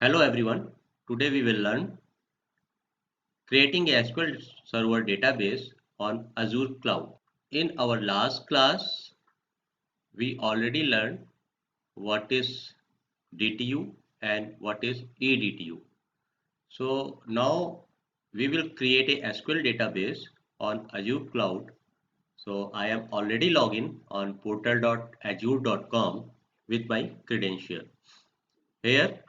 Hello everyone. Today we will learn creating a SQL Server database on Azure Cloud. In our last class, we already learned what is DTU and what is eDTU. So now we will create a SQL database on Azure Cloud. So I am already logged in on portal.azure.com with my credential. Here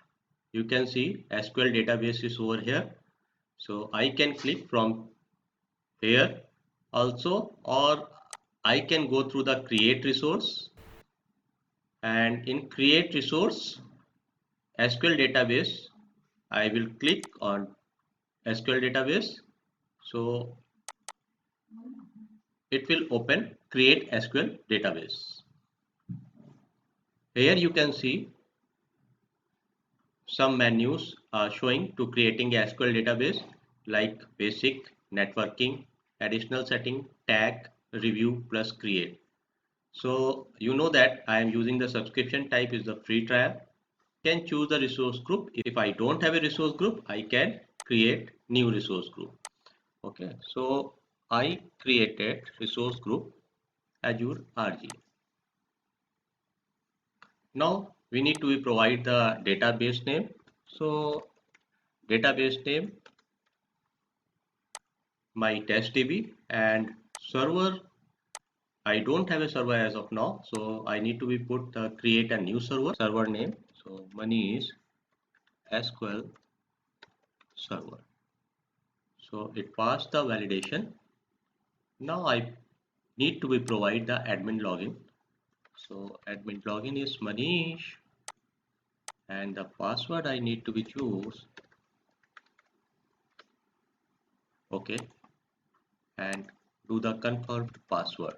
you can see SQL database is over here. So I can click from here also, or I can go through the create resource, and in create resource SQL database I will click on SQL database. So it will open create SQL database. Here you can see some menus showing to creating a SQL database like basic, networking, additional setting, tag, review plus create. So you know that I am using the subscription type is the free trial. Can choose the resource group. If I don't have a resource group, I can create new resource group. Okay, so I created resource group Azure RG. Now we need to provide the database name. So database name my test DB, and server I don't have a server as of now, so I need to be put create a new server name. So Manish SQL server. So it passed the validation. Now I need to be provide the admin login. So admin login is Manish, and the password I need to be choose. Okay, and do the confirmed password.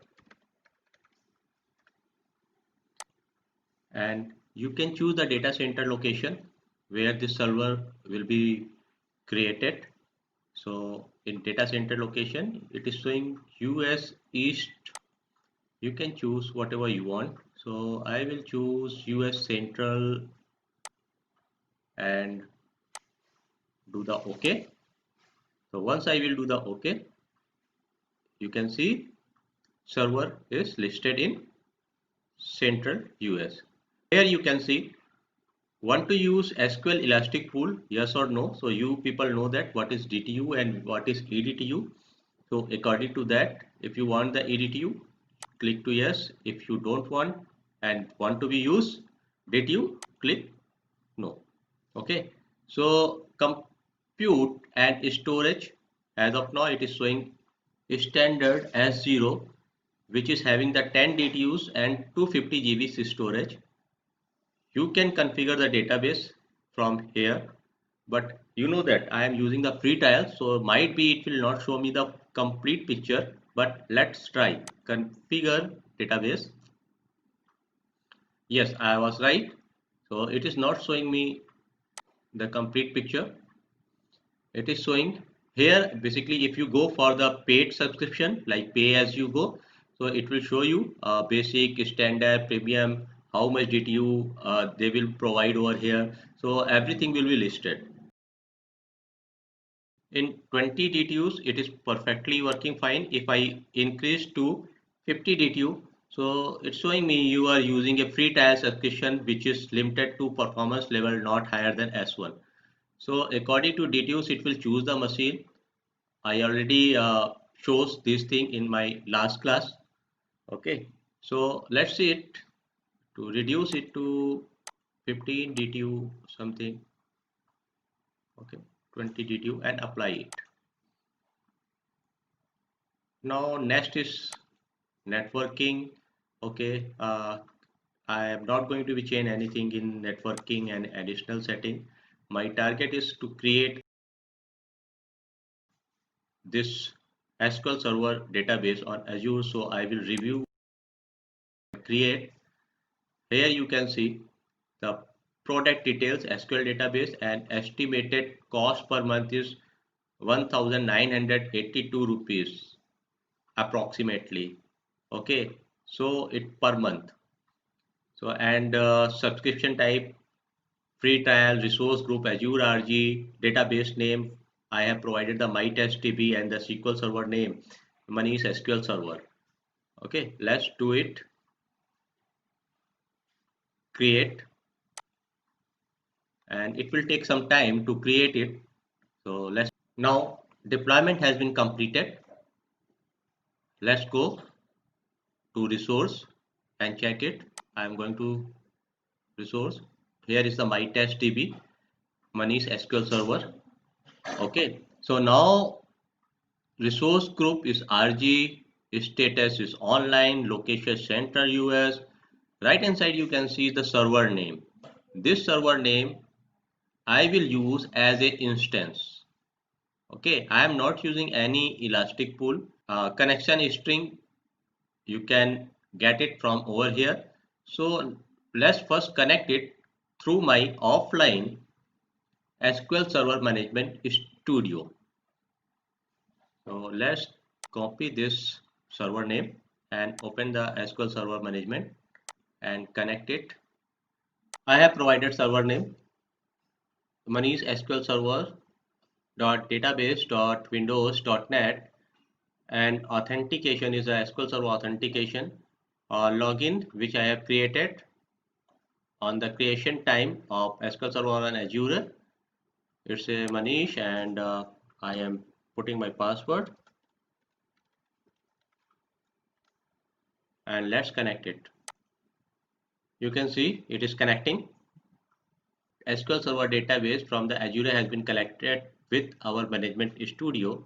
And you can choose the data center location where this server will be created. So in data center location, it is showing US East. You can choose whatever you want. So I will choose US Central and do the OK. So once I will do the OK, you can see server is listed in Central US. Here you can see want to use SQL Elastic Pool, yes or no. So you people know that what is DTU and what is eDTU. So according to that, if you want the eDTU, click to yes. If you don't want and want to be used DTU, click no. Okay. So compute and storage, as of now it is showing standard as 0, which is having the 10 DTUs and 250 GB storage. You can configure the database from here, but you know that I am using the free trial, so might be it will not show me the complete picture, but let's try configure database. Yes, I was right. So it is not showing me the complete picture. It is showing here basically if you go for the paid subscription like pay as you go, so it will show you basic, standard, premium, how much DTU they will provide over here. So everything will be listed. In 20 DTUs it is perfectly working fine. If I increase to 50 DTU, so it's showing me you are using a free trial subscription which is limited to performance level not higher than S1. So according to DTUs it will choose the machine. I already shows this thing in my last class. Okay, so let's see it to reduce it to 15 DTU something. Okay, 20 DTU and apply it. Now next is networking. Okay, I am not going to be change anything in networking and additional setting. My target is to create this SQL Server database on Azure. So I will review create. Here you can see the product details SQL database and estimated cost per month is 1982 rupees approximately. Okay, so it per month. So and subscription type free trial, resource group, Azure RG, database name. I have provided the MyTestDB and the SQL Server name, Manish SQL Server. Okay, let's do it. Create, and it will take some time to create it. So let's now deployment has been completed. Let's go to resource and check it. I am going to resource. Here is the MyTestDB, Manish SQL Server. Okay, so now resource group is RG, status is online, location center US. Right hand side you can see the server name. This server name I will use as a instance. Okay, I am not using any elastic pool. Connection string you can get it from over here. So let's first connect it through my offline SQL Server Management Studio. So let's copy this server name and open the SQL Server Management and connect it. I have provided server name Manish SQL Server .database.windows.net, and authentication is a SQL Server authentication login which I have created on the creation time of SQL Server on Azure. It's a Manish, and I am putting my password, and let's connect it. You can see it is connecting. SQL Server database from the Azure has been collected with our management studio.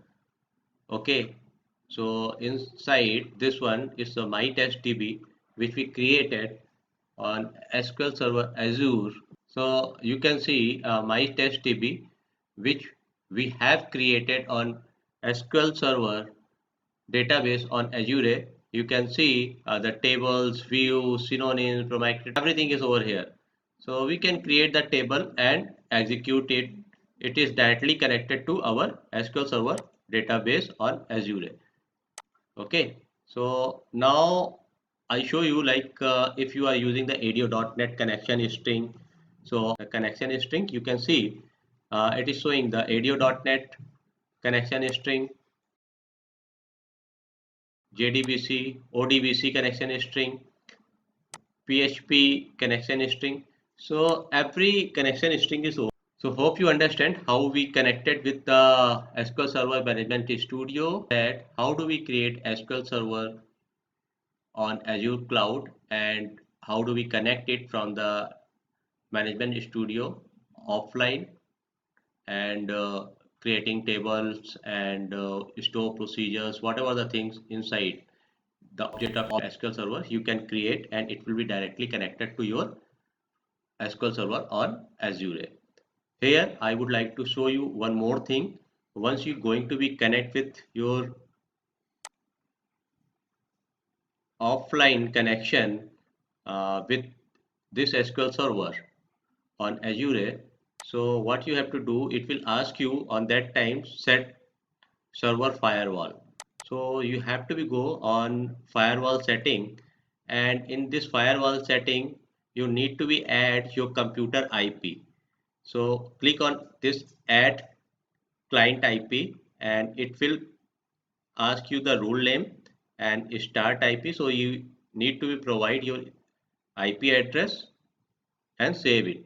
Okay, so inside this one is the MyTestDB which we created on SQL Server Azure. So you can see MyTestDB which we have created on SQL Server database on Azure. You can see the tables, views, synonyms, proactive, everything is over here. So we can create the table and execute it. It is directly connected to our SQL Server database on Azure. Okay, so now I show you, like if you are using the ADO.NET connection string. So the connection string, you can see it is showing the ADO.NET connection string, JDBC, ODBC connection string, PHP connection string. So every connection string is over. So hope you understand how we connected with the SQL Server Management Studio. That how do we create SQL Server on Azure Cloud, and how do we connect it from the Management Studio offline, and creating tables and store procedures, whatever the things inside the object of SQL Server you can create, and it will be directly connected to your SQL Server on Azure. Here I would like to show you one more thing. Once you're going to be connect with your offline connection with this SQL Server on Azure, so what you have to do, it will ask you on that time set server firewall. So you have to be go on firewall setting, and in this firewall setting you need to be add your computer IP. So click on this add client IP, and it will ask you the role name and start IP. So you need to provide your IP address and save it.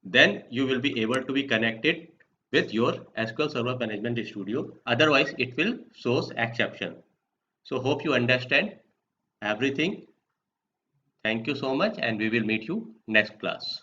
Then you will be able to be connected with your SQL Server Management Studio. Otherwise it will shows exception. So hope you understand everything. Thank you so much, and we will meet you next class.